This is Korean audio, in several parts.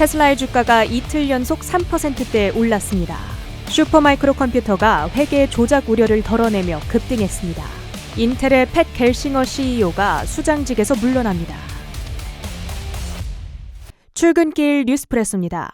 테슬라의 주가가 이틀 연속 3%대 올랐습니다. 슈퍼마이크로 컴퓨터가 회계 조작 우려를 덜어내며 급등했습니다. 인텔의 팻 겔싱어 CEO가 수장직에서 물러납니다. 출근길 뉴스프레소입니다.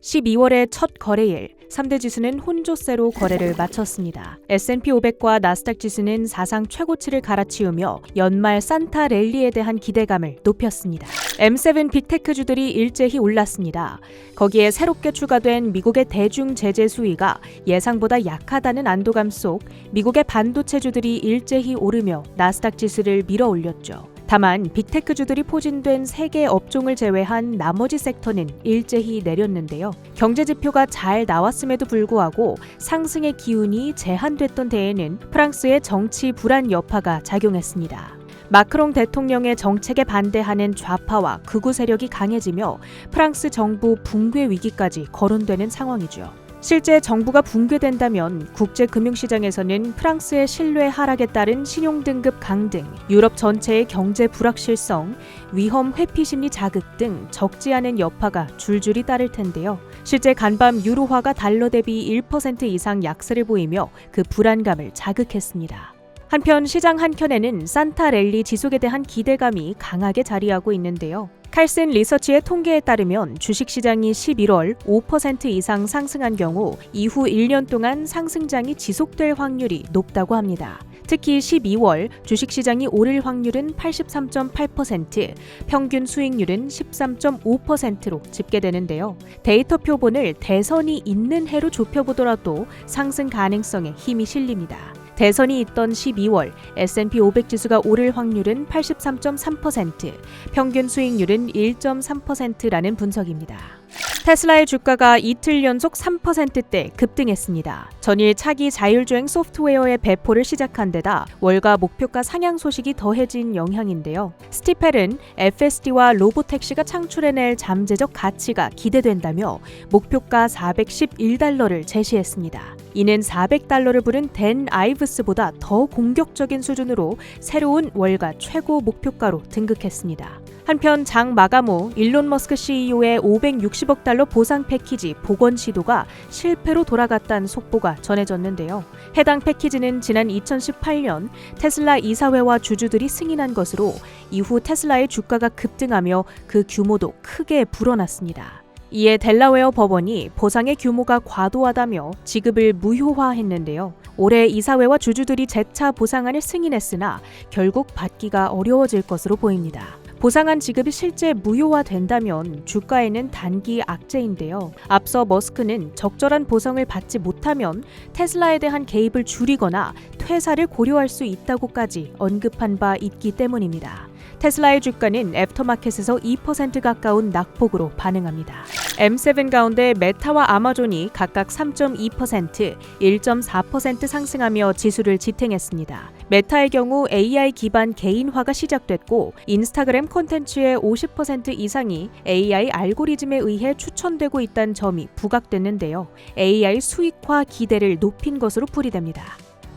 12월의 첫 거래일, 3대 지수는 혼조세로 거래를 마쳤습니다. S&P 500과 나스닥 지수는 사상 최고치를 갈아치우며 연말 산타 랠리에 대한 기대감을 높였습니다. M7 빅테크주들이 일제히 올랐습니다. 거기에 새롭게 추가된 미국의 대중 제재 수위가 예상보다 약하다는 안도감 속 미국의 반도체주들이 일제히 오르며 나스닥 지수를 밀어 올렸죠. 다만 빅테크주들이 포진된 3개 업종을 제외한 나머지 섹터는 일제히 내렸는데요. 경제지표가 잘 나왔음에도 불구하고 상승의 기운이 제한됐던 데에는 프랑스의 정치 불안 여파가 작용했습니다. 마크롱 대통령의 정책에 반대하는 좌파와 극우 세력이 강해지며 프랑스 정부 붕괴 위기까지 거론되는 상황이죠. 실제 정부가 붕괴된다면 국제금융시장에서는 프랑스의 신뢰 하락에 따른 신용등급 강등, 유럽 전체의 경제 불확실성, 위험 회피 심리 자극 등 적지 않은 여파가 줄줄이 따를 텐데요. 실제 간밤 유로화가 달러 대비 1% 이상 약세를 보이며 그 불안감을 자극했습니다. 한편 시장 한켠에는 산타 랠리 지속에 대한 기대감이 강하게 자리하고 있는데요. 칼슨 리서치의 통계에 따르면 주식시장이 11월 5% 이상 상승한 경우 이후 1년 동안 상승장이 지속될 확률이 높다고 합니다. 특히 12월 주식시장이 오를 확률은 83.8%, 평균 수익률은 13.5%로 집계되는데요. 데이터 표본을 대선이 있는 해로 좁혀보더라도 상승 가능성에 힘이 실립니다. 대선이 있던 12월 S&P 500 지수가 오를 확률은 83.3%, 평균 수익률은 1.3%라는 분석입니다. 테슬라의 주가가 이틀 연속 3%대 급등했습니다. 전일 차기 자율주행 소프트웨어의 배포를 시작한 데다 월가 목표가 상향 소식이 더해진 영향인데요. 스티펠은 FSD와 로보택시가 창출해낼 잠재적 가치가 기대된다며 목표가 $411를 제시했습니다. 이는 $400를 부른 댄 아이브스보다 더 공격적인 수준으로 새로운 월가 최고 목표가로 등극했습니다. 한편 장 마감 후 일론 머스크 CEO의 $560억 보상 패키지 복원 시도가 실패로 돌아갔다는 속보가 전해졌는데요. 해당 패키지는 지난 2018년 테슬라 이사회와 주주들이 승인한 것으로 이후 테슬라의 주가가 급등하며 그 규모도 크게 불어났습니다. 이에 델라웨어 법원이 보상의 규모가 과도하다며 지급을 무효화했는데요. 올해 이사회와 주주들이 재차 보상안을 승인했으나 결국 받기가 어려워질 것으로 보입니다. 보상안 지급이 실제 무효화된다면 주가에는 단기 악재인데요. 앞서 머스크는 적절한 보상을 받지 못하면 테슬라에 대한 개입을 줄이거나 퇴사를 고려할 수 있다고까지 언급한 바 있기 때문입니다. 테슬라의 주가는 애프터마켓에서 2% 가까운 낙폭으로 반응합니다. M7 가운데 메타와 아마존이 각각 3.2%, 1.4% 상승하며 지수를 지탱했습니다. 메타의 경우 AI 기반 개인화가 시작됐고 인스타그램 콘텐츠의 50% 이상이 AI 알고리즘에 의해 추천되고 있다는 점이 부각됐는데요. AI 수익화 기대를 높인 것으로 풀이됩니다.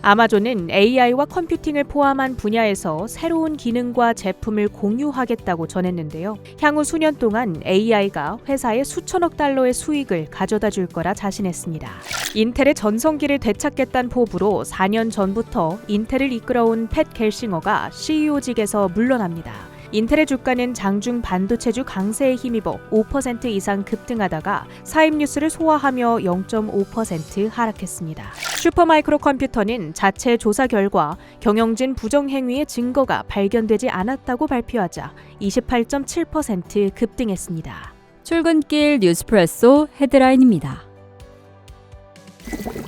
아마존은 AI와 컴퓨팅을 포함한 분야에서 새로운 기능과 제품을 공유하겠다고 전했는데요. 향후 수년 동안 AI가 회사에 수천억 달러의 수익을 가져다 줄 거라 자신했습니다. 인텔의 전성기를 되찾겠다는 포부로 4년 전부터 인텔을 이끌어온 팻 겔싱어가 CEO직에서 물러납니다. 인텔의 주가는 장중 반도체주 강세에 힘입어 5% 이상 급등하다가 사임 뉴스를 소화하며 0.5% 하락했습니다. 슈퍼마이크로 컴퓨터는 자체 조사 결과 경영진 부정행위의 증거가 발견되지 않았다고 발표하자 28.7% 급등했습니다. 출근길 뉴스프레소 헤드라인입니다.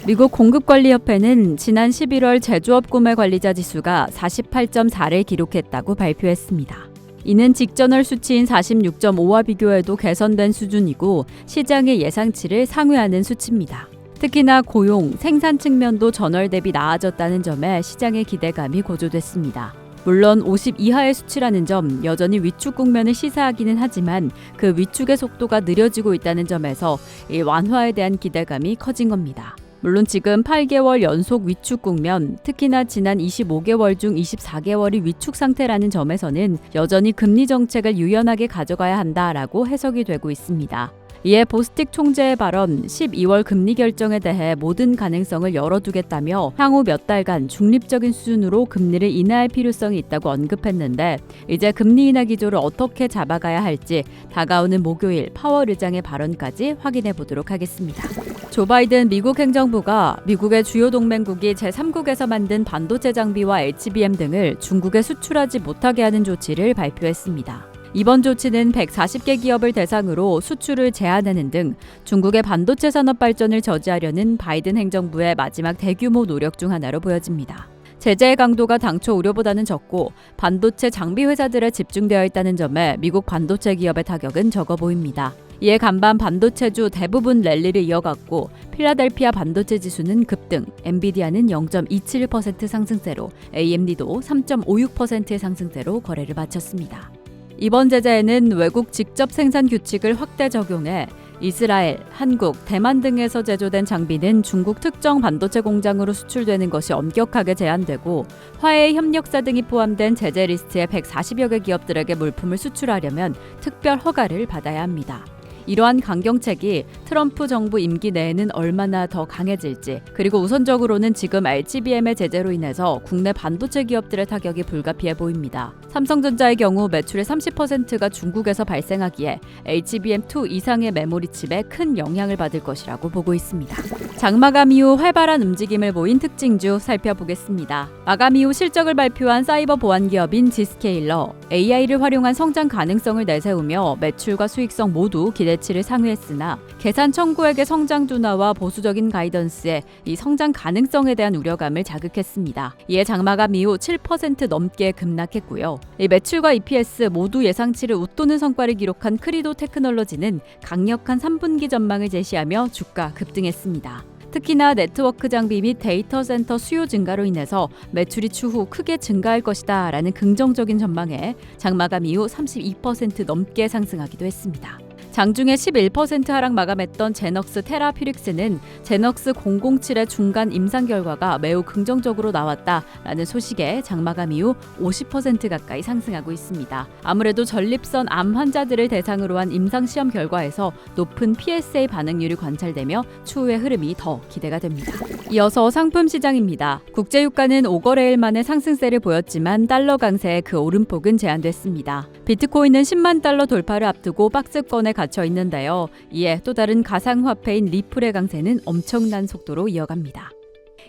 미국 공급관리협회는 지난 11월 제조업 구매 관리자 지수가 48.4를 기록했다고 발표했습니다. 이는 직전월 수치인 46.5와 비교해도 개선된 수준이고 시장의 예상치를 상회하는 수치입니다. 특히나 고용, 생산 측면도 전월 대비 나아졌다는 점에 시장의 기대감이 고조됐습니다. 물론 50 이하의 수치라는 점 여전히 위축 국면을 시사하기는 하지만 그 위축의 속도가 느려지고 있다는 점에서 이 완화에 대한 기대감이 커진 겁니다. 물론 지금 8개월 연속 위축 국면, 특히나 지난 25개월 중 24개월이 위축 상태라는 점에서는 여전히 금리 정책을 유연하게 가져가야 한다라고 해석이 되고 있습니다. 이에 보스틱 총재의 발언, 12월 금리 결정에 대해 모든 가능성을 열어두겠다며 향후 몇 달간 중립적인 수준으로 금리를 인하할 필요성이 있다고 언급했는데, 이제 금리 인하 기조를 어떻게 잡아가야 할지 다가오는 목요일 파월 의장의 발언까지 확인해 보도록 하겠습니다. 조 바이든 미국 행정부가 미국의 주요 동맹국이 제3국에서 만든 반도체 장비와 HBM 등을 중국에 수출하지 못하게 하는 조치를 발표했습니다. 이번 조치는 140개 기업을 대상으로 수출을 제한하는 등 중국의 반도체 산업 발전을 저지하려는 바이든 행정부의 마지막 대규모 노력 중 하나로 보여집니다. 제재의 강도가 당초 우려보다는 적고 반도체 장비 회사들에 집중되어 있다는 점에 미국 반도체 기업의 타격은 적어 보입니다. 이에 간밤 반도체주 대부분 랠리를 이어갔고 필라델피아 반도체 지수는 급등, 엔비디아는 0.27% 상승세로 AMD도 3.56%의 상승세로 거래를 마쳤습니다. 이번 제재에는 외국 직접 생산 규칙을 확대 적용해 이스라엘, 한국, 대만 등에서 제조된 장비는 중국 특정 반도체 공장으로 수출되는 것이 엄격하게 제한되고, 화해 협력사 등이 포함된 제재 리스트의 140여 개 기업들에게 물품을 수출하려면 특별 허가를 받아야 합니다. 이러한 강경책이 트럼프 정부 임기 내에는 얼마나 더 강해질지, 그리고 우선적으로는 지금 HBM의 제재로 인해서 국내 반도체 기업들의 타격이 불가피해 보입니다. 삼성전자의 경우 매출의 30%가 중국에서 발생하기에 HBM2 이상의 메모리 칩에 큰 영향을 받을 것이라고 보고 있습니다. 장마감 이후 활발한 움직임을 보인 특징주 살펴보겠습니다. 마감 이후 실적을 발표한 사이버 보안 기업인 지스케일러, AI를 활용한 성장 가능성을 내세우며 매출과 수익성 모두 기대치를 상회했으나 계산 청구액의 성장 둔화와 보수적인 가이던스에 이 성장 가능성에 대한 우려감을 자극했습니다. 이에 장마감 이후 7% 넘게 급락했고요. 이 매출과 EPS 모두 예상치를 웃도는 성과를 기록한 크리도 테크놀로지는 강력한 3분기 전망을 제시하며 주가 급등했습니다. 특히나 네트워크 장비 및 데이터 센터 수요 증가로 인해서 매출이 추후 크게 증가할 것이다 라는 긍정적인 전망에 장마감 이후 32% 넘게 상승하기도 했습니다. 장중에 11% 하락 마감했던 제넉스 테라퓨릭스는 제넉스 007의 중간 임상 결과가 매우 긍정적으로 나왔다라는 소식에 장마감 이후 50% 가까이 상승하고 있습니다. 아무래도 전립선 암 환자들을 대상으로 한 임상 시험 결과에서 높은 PSA 반응률이 관찰되며 추후의 흐름이 더 기대가 됩니다. 이어서 상품 시장입니다. 국제유가는 5거래일 만에 상승세를 보였지만 달러 강세에 그 오름폭은 제한됐습니다. 비트코인은 10만 달러 돌파를 앞두고 박스권에 갇혀 있는데요. 이에 또 다른 가상화폐인 리플의 강세는 엄청난 속도로 이어갑니다.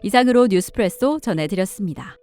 이상으로 뉴스프레소 전해드렸습니다.